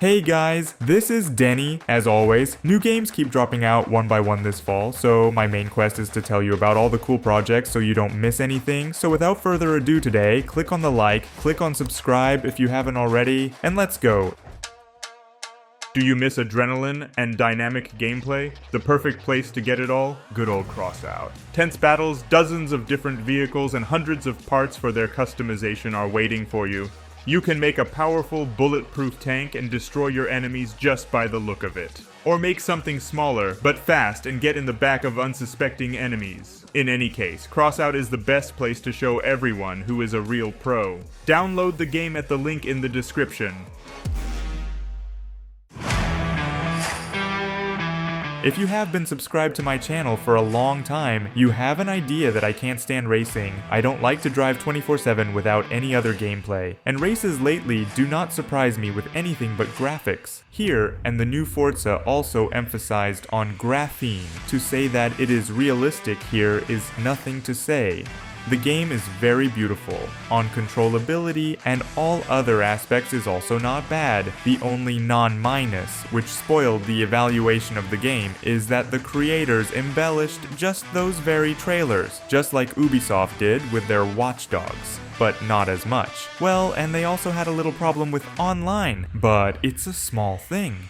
Hey guys, this is Deni. As always, new games keep dropping out one by one this fall, so my main quest is to tell you about all the cool projects so you don't miss anything. So without further ado today, click on the like, click on subscribe if you haven't already, and let's go. Do you miss adrenaline and dynamic gameplay? The perfect place to get it all? Good old Crossout. Tense battles, dozens of different vehicles, and hundreds of parts for their customization are waiting for you. You can make a powerful, bulletproof tank and destroy your enemies just by the look of it. Or make something smaller, but fast, and get in the back of unsuspecting enemies. In any case, Crossout is the best place to show everyone who is a real pro. Download the game at the link in the description. If you have been subscribed to my channel for a long time, you have an idea that I can't stand racing. I don't like to drive 24/7 without any other gameplay, and races lately do not surprise me with anything but graphics. Here, and the new Forza also emphasized on graphene. To say that it is realistic here is nothing to say. The game is very beautiful. On controllability and all other aspects is also not bad. The only non-minus, which spoiled the evaluation of the game, is that the creators embellished just those very trailers, just like Ubisoft did with their Watch Dogs. But not as much. Well, and they also had a little problem with online, but it's a small thing.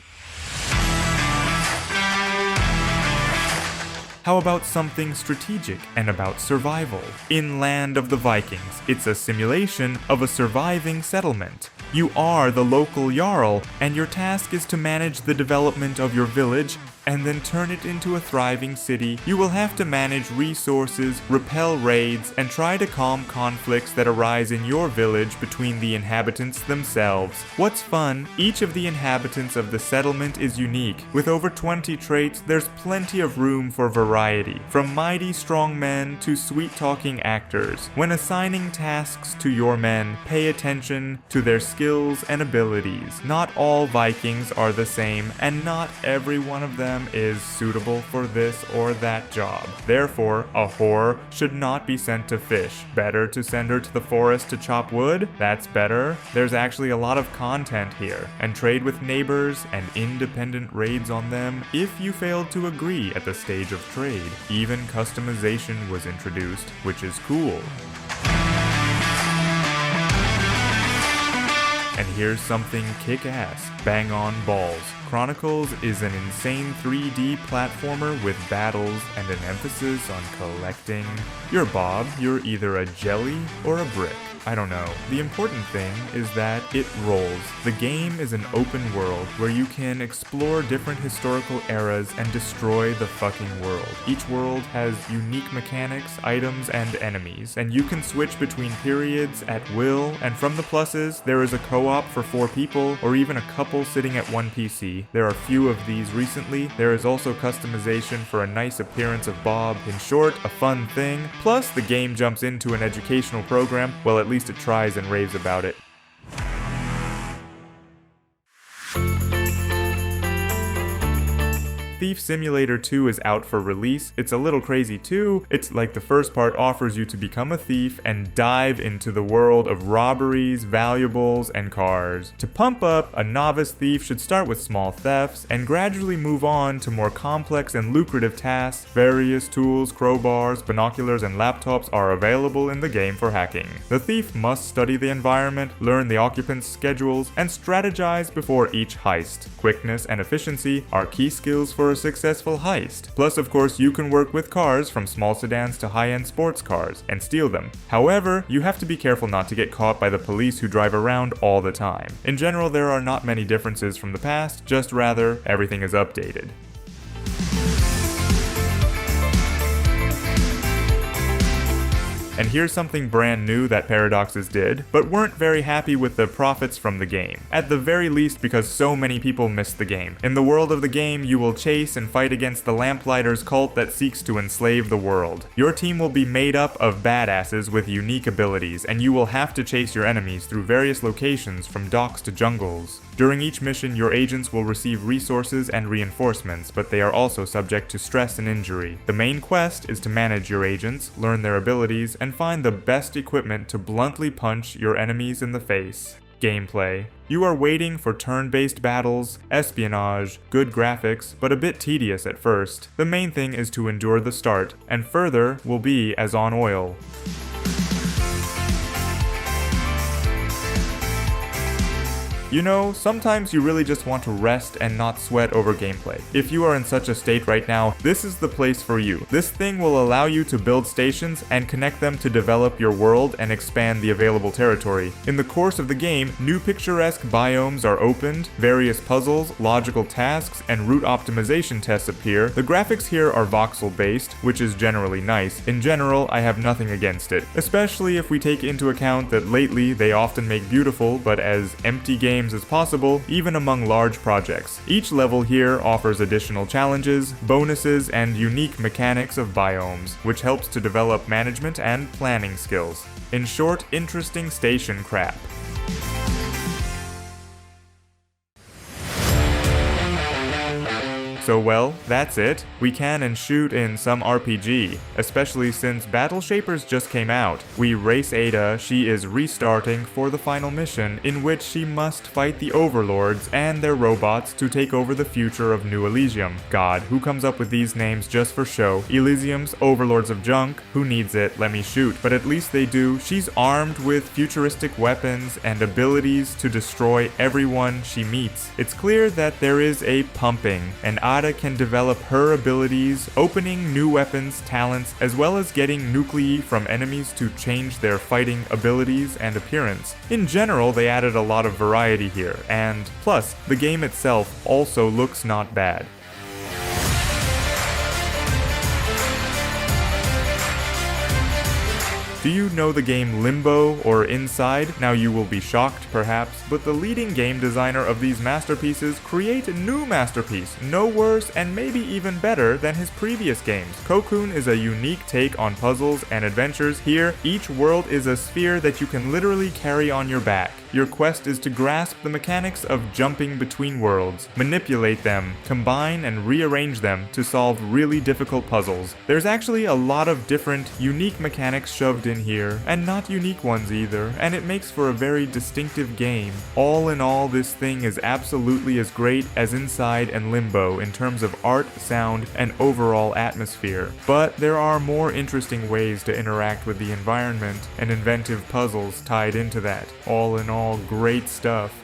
How about something strategic and about survival? In Land of the Vikings, it's a simulation of a surviving settlement. You are the local Jarl, and your task is to manage the development of your village and then turn it into a thriving city. You will have to manage resources, repel raids, and try to calm conflicts that arise in your village between the inhabitants themselves. What's fun, each of the inhabitants of the settlement is unique. With over 20 traits, there's plenty of room for variety, from mighty strong men to sweet-talking actors. When assigning tasks to your men, pay attention to their skills and abilities. Not all Vikings are the same, and not every one of them is suitable for this or that job. Therefore, a whore should not be sent to fish. Better to send her to the forest to chop wood? That's better. There's actually a lot of content here, and trade with neighbors and independent raids on them if you failed to agree at the stage of trade. Even customization was introduced, which is cool. And here's something kick-ass, bang on balls. Chronicles is an insane 3D platformer with battles and an emphasis on collecting. You're Bob, you're either a jelly or a brick. I don't know. The important thing is that it rolls. The game is an open world where you can explore different historical eras and destroy the fucking world. Each world has unique mechanics, items, and enemies, and you can switch between periods at will, and from the pluses, there is a co-op for 4 people, or even a couple sitting at one PC. There are few of these recently. There is also customization for a nice appearance of Bob. In short, a fun thing. Plus, the game jumps into an educational program, well, at least it tries and raves about it. Thief Simulator 2 is out for release. It's a little crazy too. It's like the first part offers you to become a thief and dive into the world of robberies, valuables, and cars. To pump up, a novice thief should start with small thefts and gradually move on to more complex and lucrative tasks. Various tools, crowbars, binoculars, and laptops are available in the game for hacking. The thief must study the environment, learn the occupants' schedules, and strategize before each heist. Quickness and efficiency are key skills for a successful heist. Plus, of course, you can work with cars from small sedans to high-end sports cars and steal them. However, you have to be careful not to get caught by the police who drive around all the time. In general, there are not many differences from the past, just rather, everything is updated. And here's something brand new that Paradoxes did, but weren't very happy with the profits from the game. At the very least because so many people missed the game. In the world of the game, you will chase and fight against the Lamplighters cult that seeks to enslave the world. Your team will be made up of badasses with unique abilities, and you will have to chase your enemies through various locations from docks to jungles. During each mission, your agents will receive resources and reinforcements, but they are also subject to stress and injury. The main quest is to manage your agents, learn their abilities, and find the best equipment to bluntly punch your enemies in the face. Gameplay. You are waiting for turn-based battles, espionage, good graphics, but a bit tedious at first. The main thing is to endure the start, and further will be as on oil. You know, sometimes you really just want to rest and not sweat over gameplay. If you are in such a state right now, this is the place for you. This thing will allow you to build stations and connect them to develop your world and expand the available territory. In the course of the game, new picturesque biomes are opened, various puzzles, logical tasks, and route optimization tests appear. The graphics here are voxel-based, which is generally nice. In general, I have nothing against it, especially if we take into account that lately they often make beautiful but as empty games as possible, even among large projects. Each level here offers additional challenges, bonuses, and unique mechanics of biomes, which helps to develop management and planning skills. In short, interesting station crap. So well, that's it. We can and shoot in some RPG, especially since Battle Shapers just came out. We race Ada, she is restarting for the final mission, in which she must fight the Overlords and their robots to take over the future of New Elysium. God, who comes up with these names just for show? Elysium's Overlords of Junk? Who needs it? Let me shoot. But at least they do. She's armed with futuristic weapons and abilities to destroy everyone she meets. It's clear that there is a pumping, and Ada can develop her abilities, opening new weapons, talents, as well as getting nuclei from enemies to change their fighting abilities and appearance. In general, they added a lot of variety here, and plus, the game itself also looks not bad. Do you know the game Limbo or Inside? Now you will be shocked perhaps, but the leading game designer of these masterpieces create a new masterpiece, no worse and maybe even better than his previous games. Cocoon is a unique take on puzzles and adventures. Here, each world is a sphere that you can literally carry on your back. Your quest is to grasp the mechanics of jumping between worlds, manipulate them, combine and rearrange them to solve really difficult puzzles. There's actually a lot of different, unique mechanics shoved in here, and not unique ones either, and it makes for a very distinctive game. All in all, this thing is absolutely as great as Inside and Limbo in terms of art, sound, and overall atmosphere. But there are more interesting ways to interact with the environment and inventive puzzles tied into that. All in all, great stuff.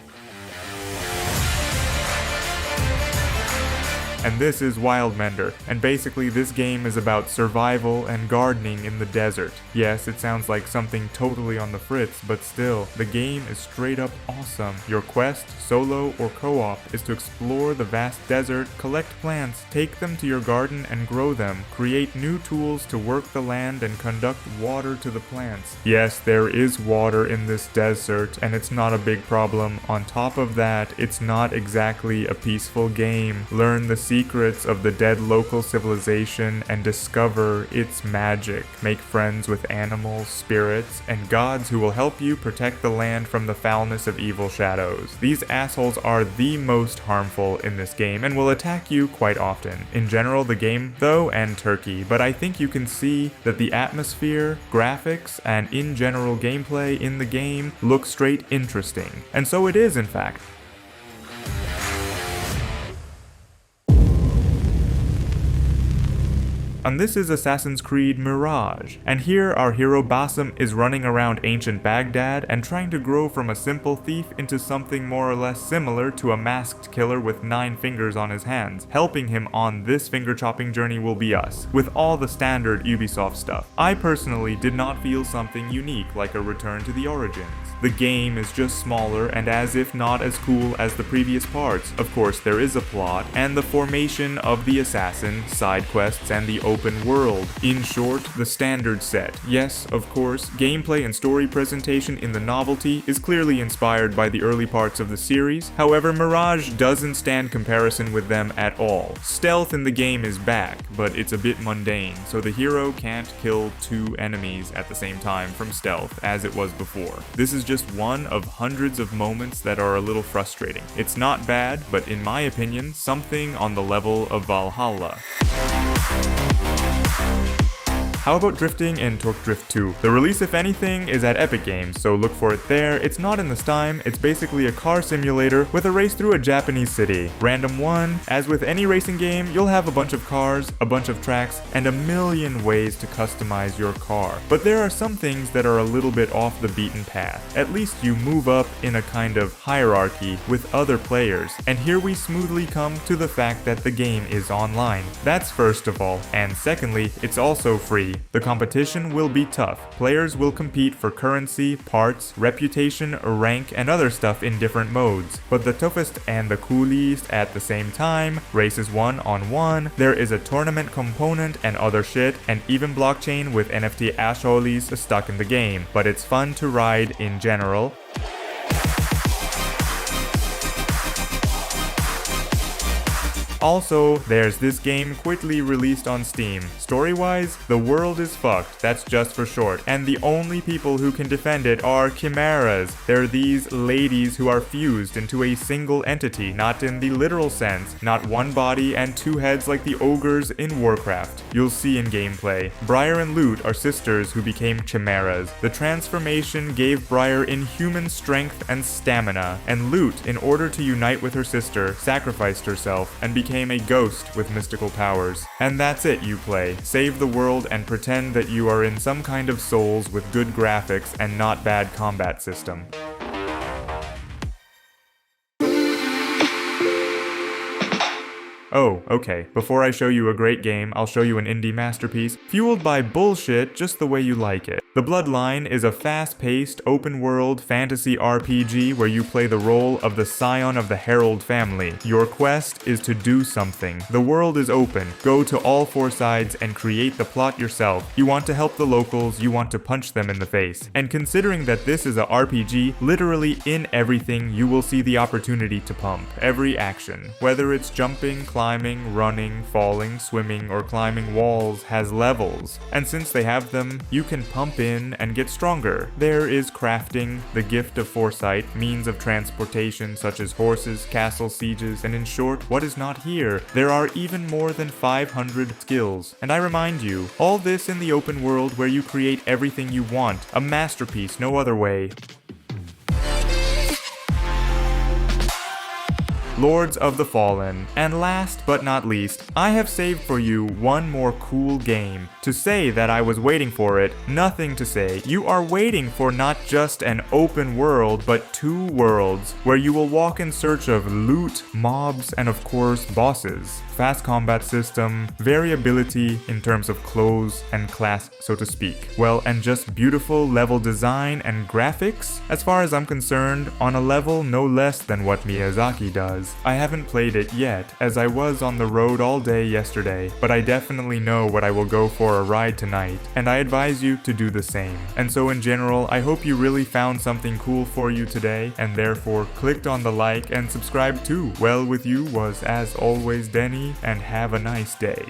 And this is Wildmender, and basically this game is about survival and gardening in the desert. Yes, it sounds like something totally on the fritz, but still, the game is straight up awesome. Your quest, solo or co-op, is to explore the vast desert, collect plants, take them to your garden and grow them, create new tools to work the land and conduct water to the plants. Yes, there is water in this desert, and it's not a big problem. On top of that, it's not exactly a peaceful game. Learn the secrets of the dead local civilization and discover its magic. Make friends with animals, spirits, and gods who will help you protect the land from the foulness of evil shadows. These assholes are the most harmful in this game and will attack you quite often. In general, the game, though, and Turkey, but I think you can see that the atmosphere, graphics, and in general gameplay in the game look straight interesting. And so it is, in fact. And this is Assassin's Creed Mirage, and here our hero Basim is running around ancient Baghdad and trying to grow from a simple thief into something more or less similar to a masked killer with 9 fingers on his hands. Helping him on this finger-chopping journey will be us, with all the standard Ubisoft stuff. I personally did not feel something unique like a return to the origins. The game is just smaller and as if not as cool as the previous parts. Of course, there is a plot, and the formation of the assassin, side quests, and the open world. In short, the standard set. Yes, of course, gameplay and story presentation in the novelty is clearly inspired by the early parts of the series. However, Mirage doesn't stand comparison with them at all. Stealth in the game is back, but it's a bit mundane, so the hero can't kill 2 enemies at the same time from stealth as it was before. This is just one of hundreds of moments that are a little frustrating. It's not bad, but in my opinion, something on the level of Valhalla. How about drifting in Torque Drift 2? The release, if anything, is at Epic Games, so look for it there. It's not in the Steam, it's basically a car simulator with a race through a Japanese city. Random one, as with any racing game, you'll have a bunch of cars, a bunch of tracks, and a million ways to customize your car. But there are some things that are a little bit off the beaten path. At least you move up in a kind of hierarchy with other players. And here we smoothly come to the fact that the game is online. That's first of all. And secondly, it's also free. The competition will be tough. Players will compete for currency, parts, reputation, rank, and other stuff in different modes. But the toughest and the coolest at the same time, races 1-on-1, there is a tournament component and other shit, and even blockchain with NFT assholes stuck in the game. But it's fun to ride in general. Also, there's this game quickly released on Steam. Story-wise, the world is fucked, that's just for short, and the only people who can defend it are chimeras. They're these ladies who are fused into a single entity, not in the literal sense, not one body and two heads like the ogres in Warcraft. You'll see in gameplay. Briar and Lute are sisters who became chimeras. The transformation gave Briar inhuman strength and stamina, and Lute, in order to unite with her sister, sacrificed herself and became a ghost with mystical powers. And that's it, you play. Save the world and pretend that you are in some kind of Souls with good graphics and not bad combat system. Oh, okay. Before I show you a great game, I'll show you an indie masterpiece, fueled by bullshit just the way you like it. The Bloodline is a fast-paced, open-world fantasy RPG where you play the role of the scion of the Herald family. Your quest is to do something. The world is open. Go to all four sides and create the plot yourself. You want to help the locals, you want to punch them in the face. And considering that this is a RPG, literally in everything you will see the opportunity to pump. Every action. Whether it's jumping, climbing, running, falling, swimming, or climbing walls has levels. And since they have them, you can pump in and get stronger. There is crafting, the gift of foresight, means of transportation such as horses, castle sieges, and in short, what is not here? There are even more than 500 skills. And I remind you, all this in the open world where you create everything you want. A masterpiece, no other way. Lords of the Fallen. And last but not least, I have saved for you one more cool game. To say that I was waiting for it, nothing to say. You are waiting for not just an open world, but two worlds, where you will walk in search of loot, mobs, and of course, bosses. Fast combat system, variability in terms of clothes and class, so to speak. Well, and just beautiful level design and graphics, as far as I'm concerned, on a level no less than what Miyazaki does. I haven't played it yet, as I was on the road all day yesterday, but I definitely know what I will go for a ride tonight, and I advise you to do the same. And so in general, I hope you really found something cool for you today, and therefore clicked on the like and subscribe too. Well, with you was, as always, Deni, and have a nice day.